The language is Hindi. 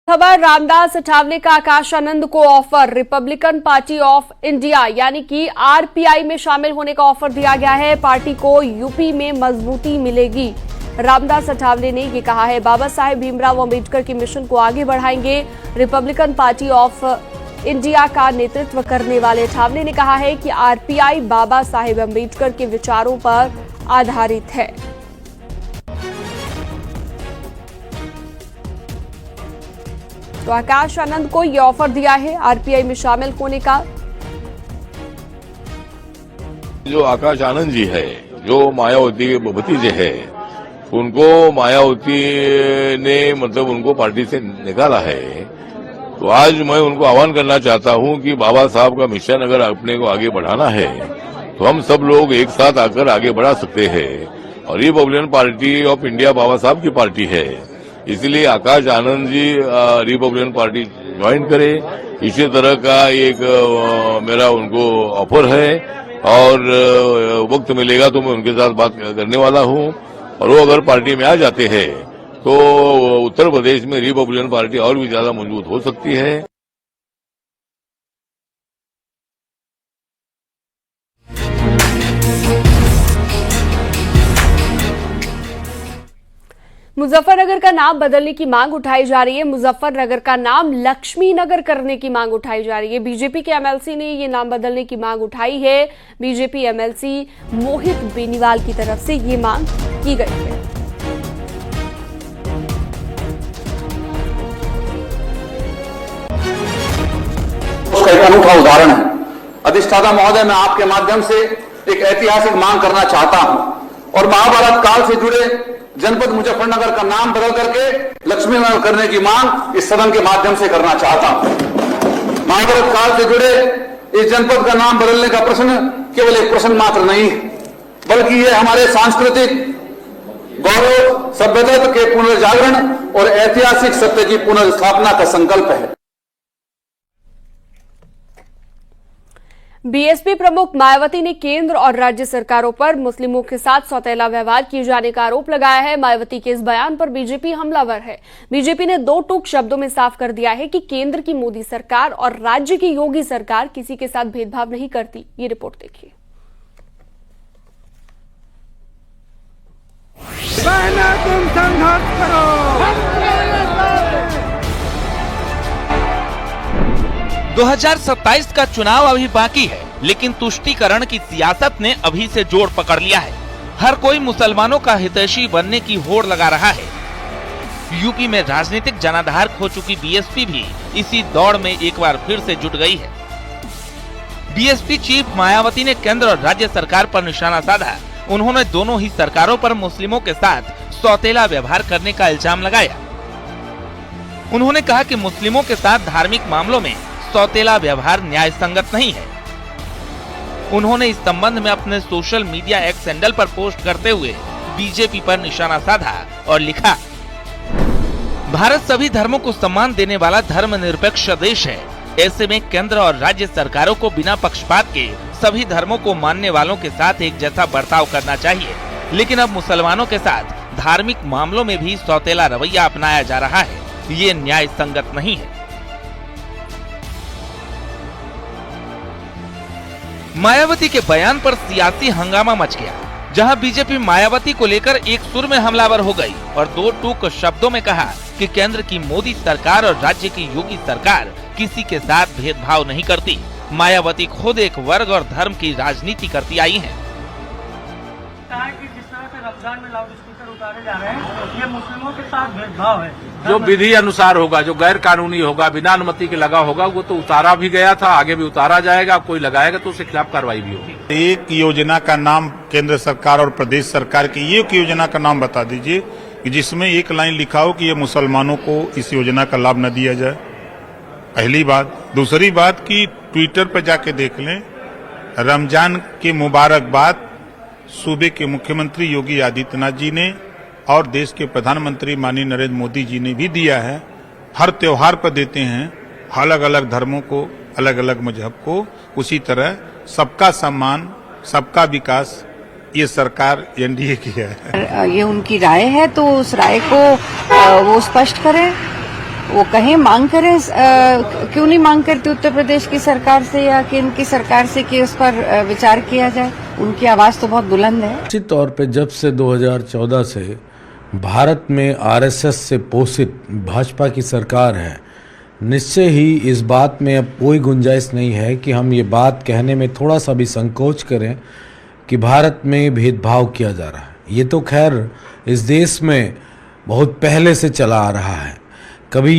खबर रामदास अठावले का आकाश आनंद को offer Republican party of India यानी कि आरपीआई में शामिल होने का ऑफर दिया गया है। पार्टी को यूपी में मजबूती मिलेगी। रामदास अठावले ने ये कहा है, बाबा साहेब भीमराव अंबेडकर के मिशन को आगे बढ़ाएंगे। रिपब्लिकन पार्टी ऑफ इंडिया का नेतृत्व करने वाले अठावले ने कहा है कि आरपीआई बाबा साहेब अंबेडकर के विचारों पर आधारित है। तो आकाश आनंद को यह ऑफर दिया है आरपीआई में शामिल होने का। जो आकाश आनंद जी है, जो मायावती के भतीजे है, उनको मायावती ने उनको पार्टी से निकाला है। तो आज मैं उनको आह्वान करना चाहता हूं कि बाबा साहब का मिशन अगर अपने को आगे बढ़ाना है तो हम सब लोग एक साथ आकर आगे बढ़ा सकते हैं। और रिपब्लिकन पार्टी ऑफ इंडिया बाबा साहब की पार्टी है, इसलिए Akash Anand ji Republican party join करे। इसी तरह का एक मेरा उनको ऑफर है और वक्त मिलेगा तो मैं उनके साथ बात करने वाला हूं। और वो अगर पार्टी में आ जाते हैं तो उत्तर प्रदेश में रिपब्लिकन पार्टी और भी ज्यादा मजबूत हो सकती है। मुजफ्फरनगर का नाम बदलने की मांग उठाई जा रही है। मुजफ्फरनगर का नाम लक्ष्मी नगर करने की मांग उठाई जा रही है। बीजेपी के एमएलसी ने ये नाम बदलने की मांग उठाई है। बीजेपी एमएलसी मोहित बेनीवाल की तरफ से ये मांग की गई है। उसका एक अनूठा उदाहरण है। अधिष्ठाता महोदय, मैं आपके माध्यम से एक ऐतिहासिक मांग करना चाहता हूं और महाभारत काल से जुड़े जनपद मुजफ्फरनगर का नाम बदल करके लक्ष्मी नगर करने की मांग इस सदन के माध्यम से करना चाहता हूं। महाभारत काल से जुड़े इस जनपद का नाम बदलने का प्रश्न केवल एक प्रश्न मात्र नहीं, बल्कि ये हमारे सांस्कृतिक गौरव, सभ्यता के पुनर्जागरण और ऐतिहासिक सत्य की पुनर्स्थापना का संकल्प है। बीएसपी प्रमुख मायावती ने केंद्र और राज्य सरकारों पर मुस्लिमों के साथ सौतेला व्यवहार किए जाने का आरोप लगाया है। मायावती के इस बयान पर बीजेपी हमलावर है। बीजेपी ने दो टूक शब्दों में साफ कर दिया है कि केंद्र की मोदी सरकार और राज्य की योगी सरकार किसी के साथ भेदभाव नहीं करती। ये रिपोर्ट देखिए। तुम संघर्ष करो। 2027 का चुनाव अभी बाकी है, लेकिन तुष्टीकरण की सियासत ने अभी से जोर पकड़ लिया है। हर कोई मुसलमानों का हितैषी बनने की होड़ लगा रहा है। यूपी में राजनीतिक जनाधार खो चुकी बीएसपी भी इसी दौड़ में एक बार फिर से जुट गई है। बीएसपी चीफ मायावती ने केंद्र और राज्य सरकार पर निशाना साधा। उन्होंने दोनों ही सरकारों पर मुस्लिमों के साथ सौतेला व्यवहार करने का इल्जाम लगाया। उन्होंने कहा कि मुस्लिमों के साथ धार्मिक मामलों में सौतेला व्यवहार न्याय संगत नहीं है। उन्होंने इस संबंध में अपने सोशल मीडिया एक्स हैंडल पर पोस्ट करते हुए बीजेपी पर निशाना साधा और लिखा, भारत सभी धर्मों को सम्मान देने वाला धर्मनिरपेक्ष देश है। ऐसे में केंद्र और राज्य सरकारों को बिना पक्षपात के सभी धर्मों को मानने वालों के साथ एक जैसा बर्ताव करना चाहिए। लेकिन अब मुसलमानों के साथ धार्मिक मामलों में भी सौतेला रवैया अपनाया जा रहा है। ये न्याय संगत नहीं है। मायावती के बयान पर सियासी हंगामा मच गया, जहां बीजेपी मायावती को लेकर एक सुर में हमलावर हो गई और दो टूक शब्दों में कहा कि केंद्र की मोदी सरकार और राज्य की योगी सरकार किसी के साथ भेदभाव नहीं करती। मायावती खुद एक वर्ग और धर्म की राजनीति करती आई हैं। जिस तरह से रमजान में लाउड स्पीकर उतारे जा रहे हैं, ये मुस्लिमों के साथ भेदभाव है। जो विधि अनुसार होगा, जो गैर कानूनी होगा, बिना अनुमति के लगा होगा, वो तो उतारा भी गया था, आगे भी उतारा जाएगा। कोई लगाएगा तो उसके खिलाफ कार्रवाई भी होगी। एक योजना का नाम केंद्र सरकार और प्रदेश सरकार की एक योजना का नाम बता दीजिए कि जिसमें एक लाइन लिखा हो कि ये मुसलमानों को इस योजना का लाभ न दिया जाए। पहली बात। दूसरी बात कि ट्विटर पर जाके देख लें, रमजान की मुबारकबाद सूबे के मुख्यमंत्री योगी आदित्यनाथ जी ने और देश के प्रधानमंत्री माननीय नरेंद्र मोदी जी ने भी दिया है। हर त्योहार पर देते हैं, अलग अलग धर्मों को, अलग अलग मजहब को। उसी तरह सबका सम्मान, सबका विकास, ये सरकार एनडीए की है। ये उनकी राय है तो उस राय को वो स्पष्ट करें। वो कहें, मांग करें। क्यों नहीं मांग करती उत्तर प्रदेश की सरकार से या केंद्र की सरकार से कि उस पर विचार किया जाए? उनकी आवाज तो बहुत बुलंद है। निश्चित तौर पे जब से 2014 से भारत में आरएसएस से पोषित भाजपा की सरकार है, निश्चय ही इस बात में अब कोई गुंजाइश नहीं है कि हम ये बात कहने में थोड़ा सा भी संकोच करें कि भारत में भेदभाव किया जा रहा है। ये तो खैर इस देश में बहुत पहले से चला आ रहा है। कभी